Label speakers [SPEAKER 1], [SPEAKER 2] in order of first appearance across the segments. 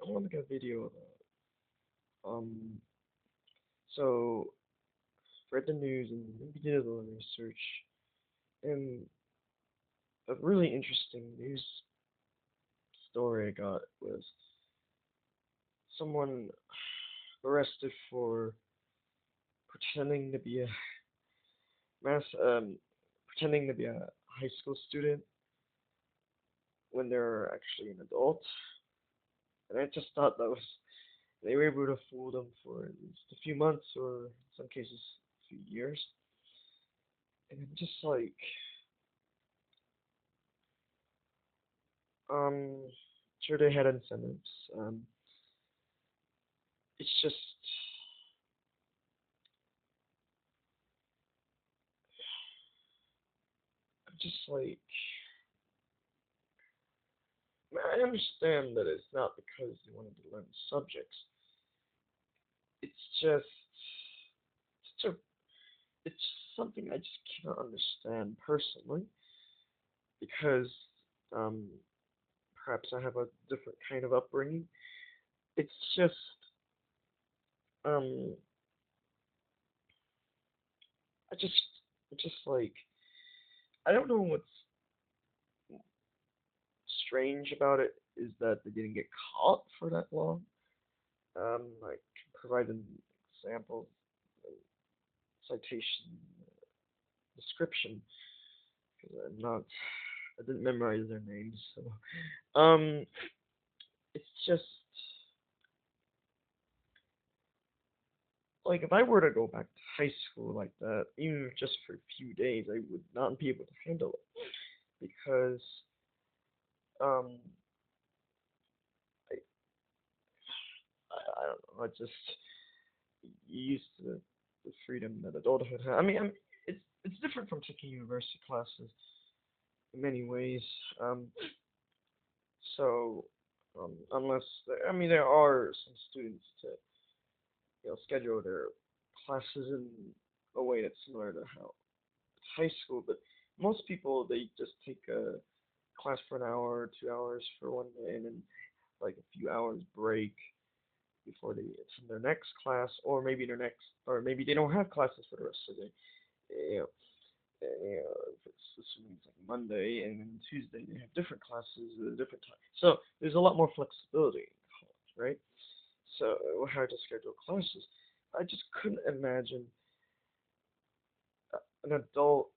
[SPEAKER 1] I want to make a video um so read the news and maybe did a little research, and a really interesting news story I got was someone arrested for pretending to be a mass pretending to be a high school student when they're actually an adult. And I just thought that was they were able to fool them for at least a few months or in some cases a few years. And I'm just like, um, sure they had incentives. It's just, I'm just like, I understand that it's not because they wanted to learn subjects. It's just, it's a, it's something I just cannot understand personally because, um, perhaps I have a different kind of upbringing. It's just, um, I just, just like, I don't know what's strange about it is that they didn't get caught for that long. I can provide an example, citation, description, because I didn't memorize their names, so, it's just, like, if I were to go back to high school like that, even if just for a few days, I would not be able to handle it, because, um, I, I don't know, I just, used to the freedom that adulthood has. It's different from taking university classes in many ways. Um, so unless there are some students to schedule their classes in a way that's similar to how it's high school, but most people they just take a class for an hour or 2 hours for one day and then like a few hours break before they attend their next class, or maybe they don't have classes for the rest of the day. You know, if it's assuming it's like Monday and then Tuesday they have different classes at a different time. So there's a lot more flexibility in college, right? So how to schedule classes. I just couldn't imagine an adult,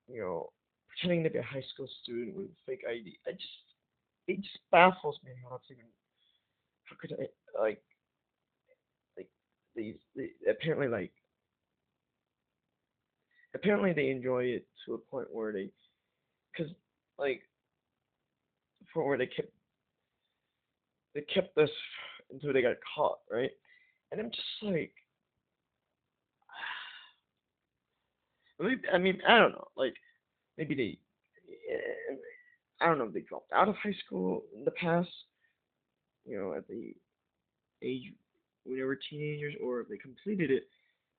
[SPEAKER 1] pretending to be a high school student with a fake ID. It just baffles me how it's even. How could I like they apparently they enjoy it to a point where because like for where they kept this until they got caught, right? And I'm just like, maybe, I don't know, like maybe I don't know if they dropped out of high school in the past, at the age when they were teenagers, or if they completed it.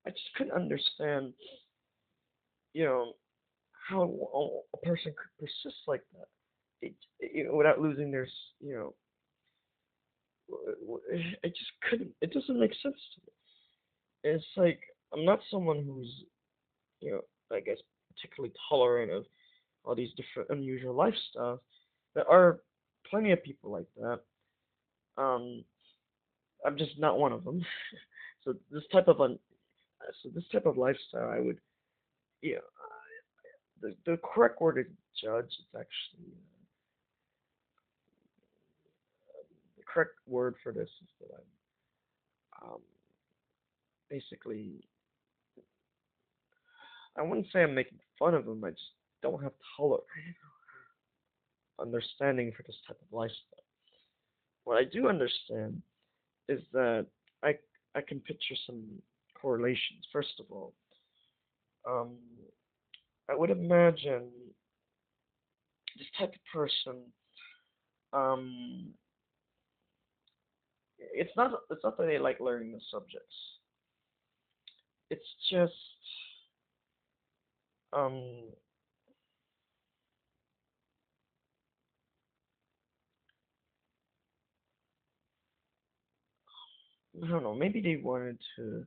[SPEAKER 1] I just couldn't understand, you know, how a person could persist like that, without losing you know, I just couldn't. It doesn't make sense to me. It's like I'm not someone who's, I guess particularly tolerant of all these different unusual lifestyles. There are plenty of people like that. Um, I'm just not one of them. so this type of un, so this type of lifestyle, I would, you know, the correct word is judge. It's actually the correct word for this is that basically, I wouldn't say I'm making fun of them. I just don't have understanding for this type of lifestyle. What I do understand is that I I can picture some correlations. First of all, um, I would imagine this type of person. Um, it's not that they like learning the subjects. It's just um, I don't know, maybe they wanted to,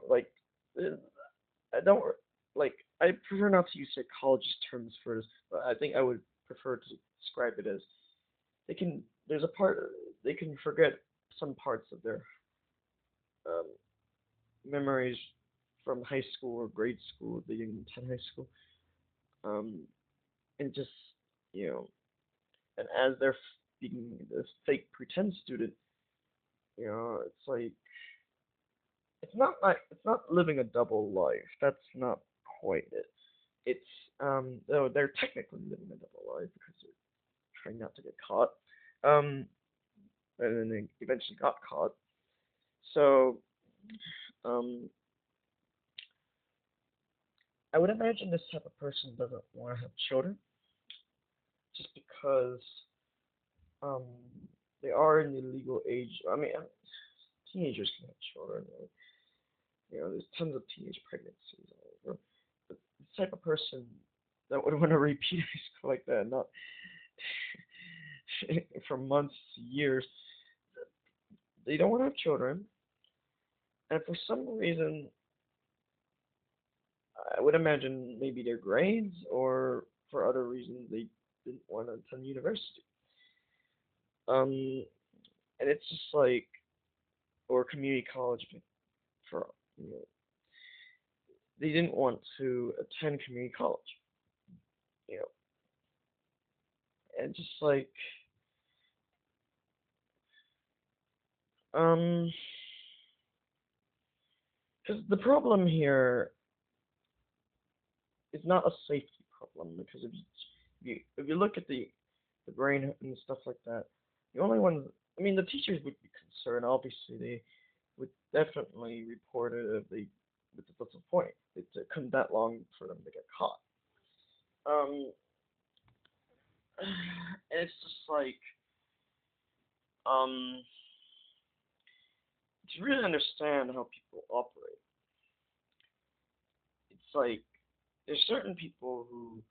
[SPEAKER 1] like, uh, I don't like. I prefer not to use psychologist terms for this, but I think I would prefer to describe it as they can. There's a part they can forget some parts of their um, memories from high school or grade school, they didn't attend high school, um, and just you know, and as they're being this fake pretend student, it's like it's not living a double life. That's not quite it. It's though they're technically living a double life because they're trying not to get caught. Um, and then they eventually got caught. So um, I would imagine this type of person doesn't want to have children just because um, they are in the legal age. I mean, teenagers can have children. There's tons of teenage pregnancies all over. But the type of person that would want to repeat high school like that, not for months, years, they don't want to have children, and for some reason, I would imagine maybe their grades or for other reasons they didn't want to attend university. Um, and it's just like, or community college for you know, they didn't want to attend community college, you know, and just like, um, because the problem here is not a safety problem because if you look at the brain and stuff like that, the only ones I mean the teachers would be concerned. Obviously, they would definitely report it if they. But that's the point. It couldn't that long for them to get caught. Um, and it's just like um, to really understand how people operate. It's like there's certain people who,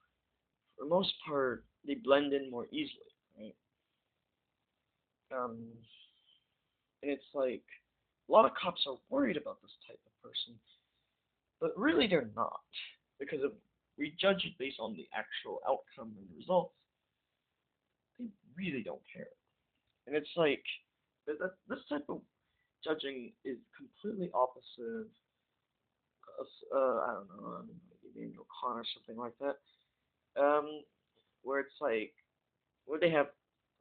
[SPEAKER 1] for the most part, they blend in more easily, right? Um, and it's like a lot of cops are worried about this type of person, but really they're not, because if we judge it based on the actual outcome and results, they really don't care. And it's like this type of judging is completely opposite of, I don't know, maybe Con or something like that, where it's like, where they have,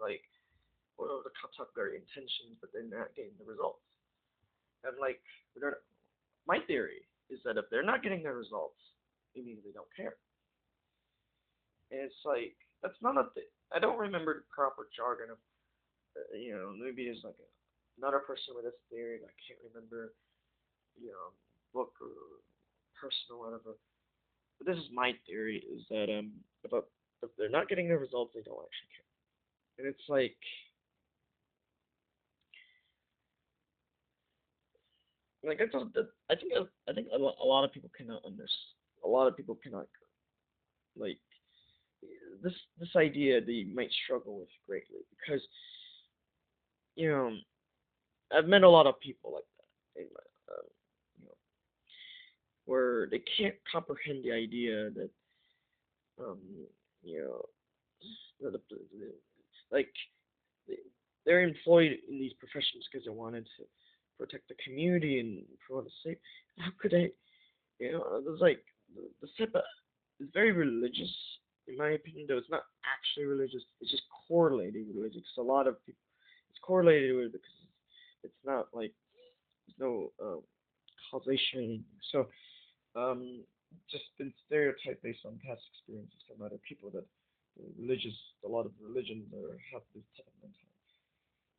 [SPEAKER 1] like, where the cops have great intentions, but they're not getting the results. And, like, my theory is that if they're not getting the results, it means they don't care. And it's like, that's not a thing. I don't remember the proper jargon of, maybe there's like another person with this theory, and I can't remember, book or person or whatever. But this is my theory: is that about if they're not getting the results, they don't actually care. And it's like I think a lot of people cannot understand. A lot of people cannot like this idea they might struggle with greatly because you know I've met a lot of people like that in my, you know where they can't comprehend the idea that um you know like they're employed in these professions because they wanted to protect the community and promote a safe. How could they? There's like the SIPA is very religious, in my opinion. Though it's not actually religious, it's just correlated with religion. Because a lot of people, it's correlated with because it's not like there's no causation. So just been stereotyped based on past experiences from other people that religious, a lot of religions have this type of mentality.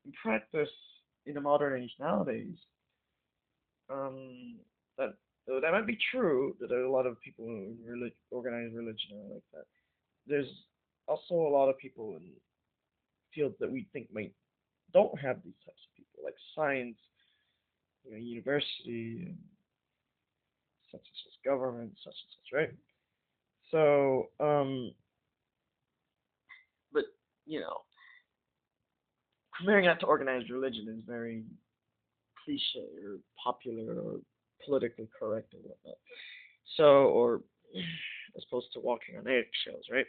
[SPEAKER 1] In practice, in the modern age nowadays, that though that might be true that there are a lot of people in organized religion are like that. There's also a lot of people in fields that we think might don't have these types of people, like science, university, and such and such government, such and such, right? So, but you know, comparing that to organized religion is very cliche or popular or politically correct and whatnot. So, or as opposed to walking on eggshells, right?